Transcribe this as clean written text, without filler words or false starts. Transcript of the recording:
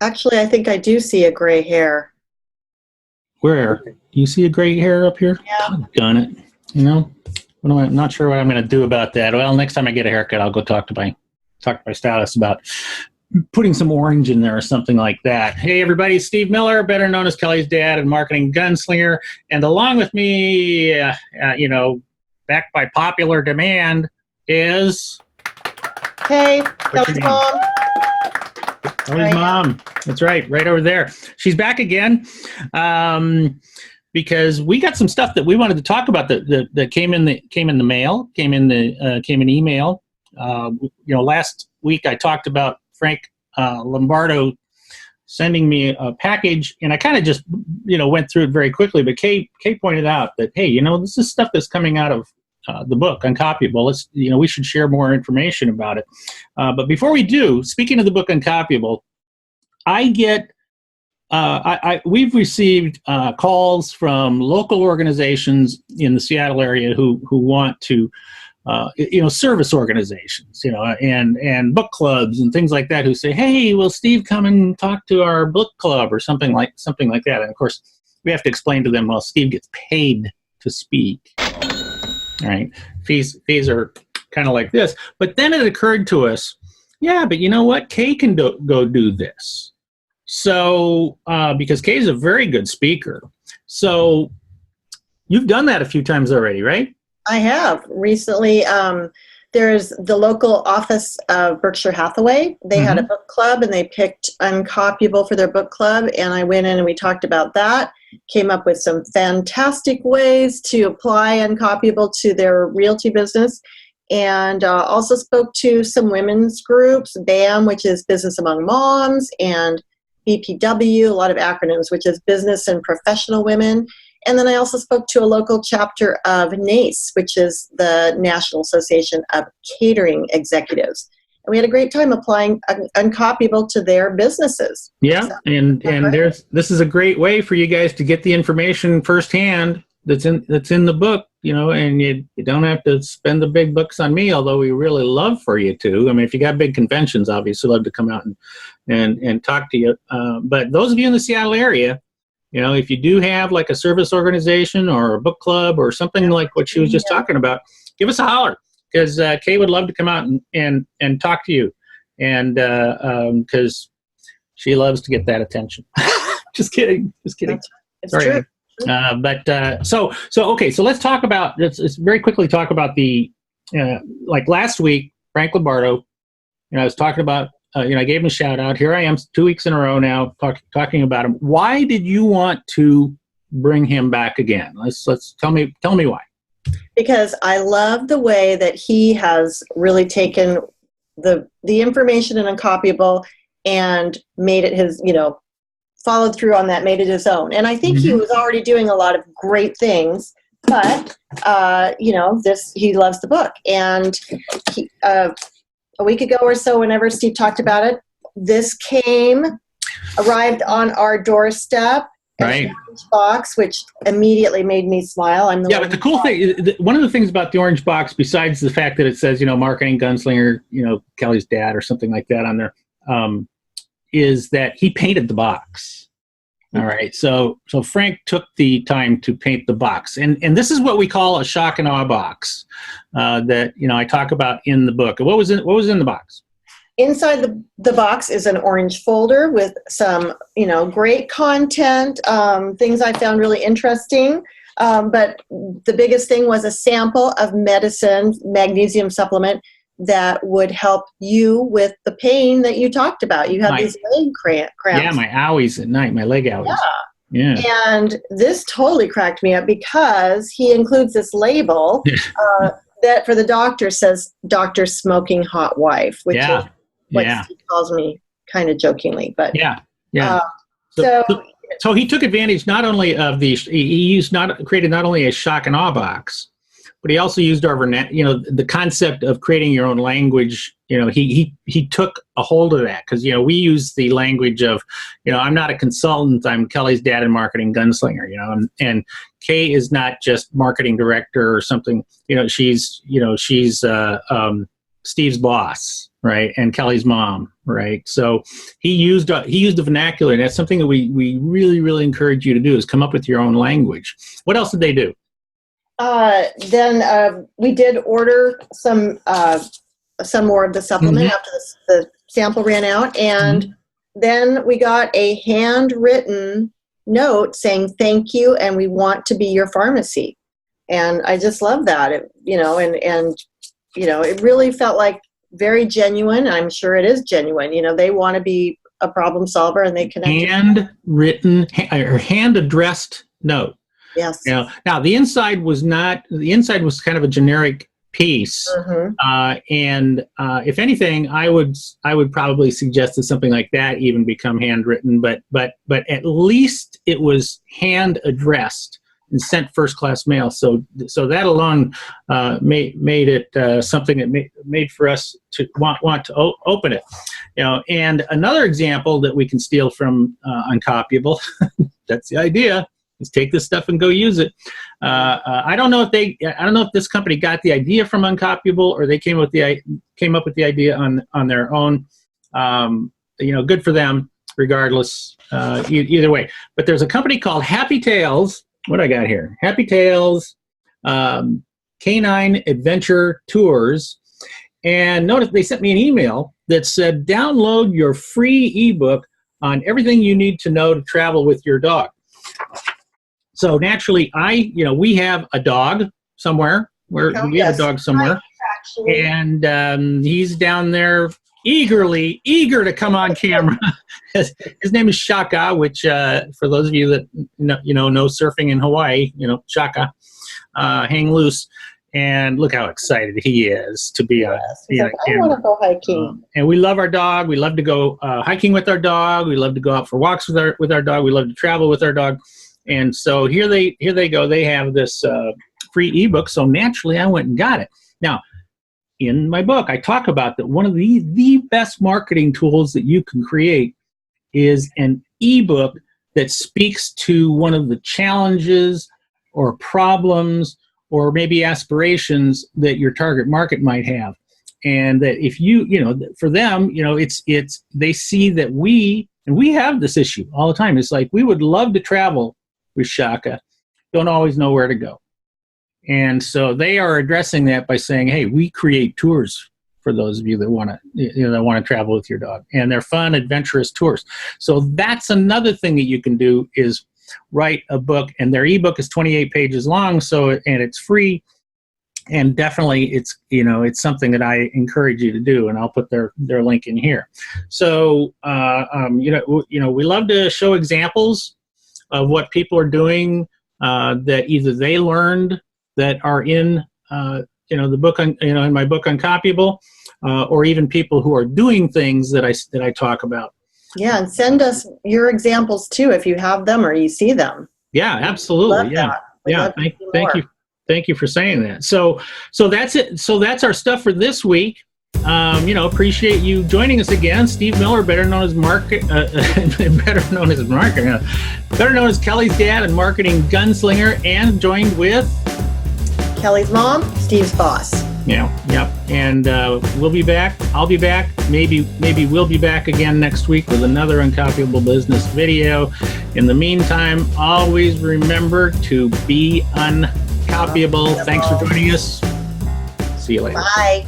Actually, I think I do see a gray hair. Where? You see a gray hair up here? Yeah. Done it. You know? I'm not sure what I'm going to do about that. Well, next time I get a haircut, I'll go talk to my stylist about putting some orange in there or something like that. Hey, everybody, Steve Miller, better known as Kelly's dad and marketing gunslinger. And along with me, backed by popular demand, is... Hey, Kelly's mom. Kelly's mom. That's right over there. She's back again. Because we got some stuff that we wanted to talk about that came in the mail, came in email. Last week I talked about Frank Lombardo sending me a package, and I kind of just went through it very quickly. But Kay pointed out that, hey, this is stuff that's coming out of the book Uncopyable. We should share more information about it. But before we do, speaking of the book Uncopyable, I get. We've received calls from local organizations in the Seattle area who want to, service organizations, and book clubs and things like that, who say, "Hey, will Steve come and talk to our book club or something like that?" And of course, we have to explain to them, well, Steve gets paid to speak. All right, fees are kind of like this. But then it occurred to us, yeah, but you know what? Kay can go do this. So, because Kay is a very good speaker. So, you've done that a few times already, right? I have. Recently, there's the local office of Berkshire Hathaway. They had a book club, and they picked Uncopyable for their book club, and I went in and we talked about that, came up with some fantastic ways to apply Uncopyable to their realty business, and also spoke to some women's groups, BAM, which is Business Among Moms, and BPW, a lot of acronyms, which is Business and Professional Women. And then I also spoke to a local chapter of NACE, which is the National Association of Catering Executives. And we had a great time applying Uncopyable to their businesses. Yeah, so, and this is a great way for you guys to get the information firsthand that's in the book, and you don't have to spend the big bucks on me, although we really love for you to. I mean, if you got big conventions, obviously love to come out and talk to you. But those of you in the Seattle area, if you do have like a service organization or a book club or something like what she was just talking about, give us a holler, because Kay would love to come out and talk to you, and because she loves to get that attention. Just kidding. It's Sorry. true. So let's talk about, let's very quickly talk about the, like last week, Frank Lombardo, I was talking about, I gave him a shout out. Here I am 2 weeks in a row now talking about him. Why did you want to bring him back again? Let's tell me why. Because I love the way that he has really taken the information in Uncopyable and made it his, followed through on that, made it his own. And I think he was already doing a lot of great things, but, he loves the book. And he, a week ago or so, whenever Steve talked about it, this arrived on our doorstep. Right. Orange box, which immediately made me smile. But the cool thing, one of the things about the orange box, besides the fact that it says, marketing gunslinger, Kelly's dad or something like that on there, is that he painted the box. All right. So Frank took the time to paint the box. And this is what we call a shock and awe box that, I talk about in the book. What was in the box? Inside the box is an orange folder with some, great content, things I found really interesting. But the biggest thing was a sample of medicine, magnesium supplement, that would help you with the pain that you talked about. You have these leg cramps. Yeah, my owies at night, my leg owies. Yeah. And this totally cracked me up because he includes this label that for the doctor says, "Doctor Smoking Hot Wife," which is what he calls me kind of jokingly. But so he took advantage not only of created not only a shock and awe box, but he also used our the concept of creating your own language. He took a hold of that, because we use the language of, I'm not a consultant, I'm Kelly's dad and marketing gunslinger. And Kay is not just marketing director or something. She's Steve's boss, right? And Kelly's mom, right? So he used the vernacular, and that's something that we really, really encourage you to do, is come up with your own language. What else did they do? Then we did order some more of the supplement after the sample ran out, and then we got a handwritten note saying thank you, and we want to be your pharmacy. And I just love that. It really felt like very genuine. I'm sure it is genuine. They want to be a problem solver, and they connect. Handwritten or hand addressed note. Yes. Now the inside was kind of a generic piece, and if anything, I would probably suggest that something like that even become handwritten. But at least it was hand addressed and sent first class mail. So that alone made it something that made for us to want to open it. And another example that we can steal from Uncopyable. That's the idea. Is take this stuff and go use it. I don't know if this company got the idea from Uncopyable, or they came up with the idea on their own. Good for them, regardless. Either way. But there's a company called Happy Tales. What do I got here? Happy Tales, Canine Adventure Tours, and notice they sent me an email that said download your free ebook on everything you need to know to travel with your dog. So naturally, we have a dog somewhere. We have a dog somewhere, and he's down there eager to come on camera. His name is Shaka, which for those of you that know surfing in Hawaii, Shaka, hang loose, and look how excited he is to be on camera. I want to go hiking. And we love our dog. We love to go hiking with our dog. We love to go out for walks with our dog. We love to travel with our dog. And so here they go. They have this free ebook. So naturally, I went and got it. Now, in my book, I talk about that one of the best marketing tools that you can create is an ebook that speaks to one of the challenges or problems or maybe aspirations that your target market might have. And that if for them, it's they see that we have this issue all the time. It's like, we would love to travel with Shaka, don't always know where to go. And so they are addressing that by saying, hey, we create tours for those of you that want to travel with your dog, and they're fun, adventurous tours. So that's another thing that you can do, is write a book, and their ebook is 28 pages long. And it's free, and definitely it's something that I encourage you to do, and I'll put their link in here. So we love to show examples of what people are doing that either they learned that are in the book, in my book Uncopyable, or even people who are doing things that I talk about. Yeah, and send us your examples too if you have them or you see them. Yeah, absolutely. Thank you for saying that. So that's it. So that's our stuff for this week. Appreciate you joining us again. Steve Miller, better known as Kelly's dad and marketing gunslinger, and joined with Kelly's mom, Steve's boss. Yeah, yep. And we'll be back. I'll be back. Maybe we'll be back again next week with another Uncopyable business video. In the meantime, always remember to be uncopyable. Thanks for joining us. See you later. Bye.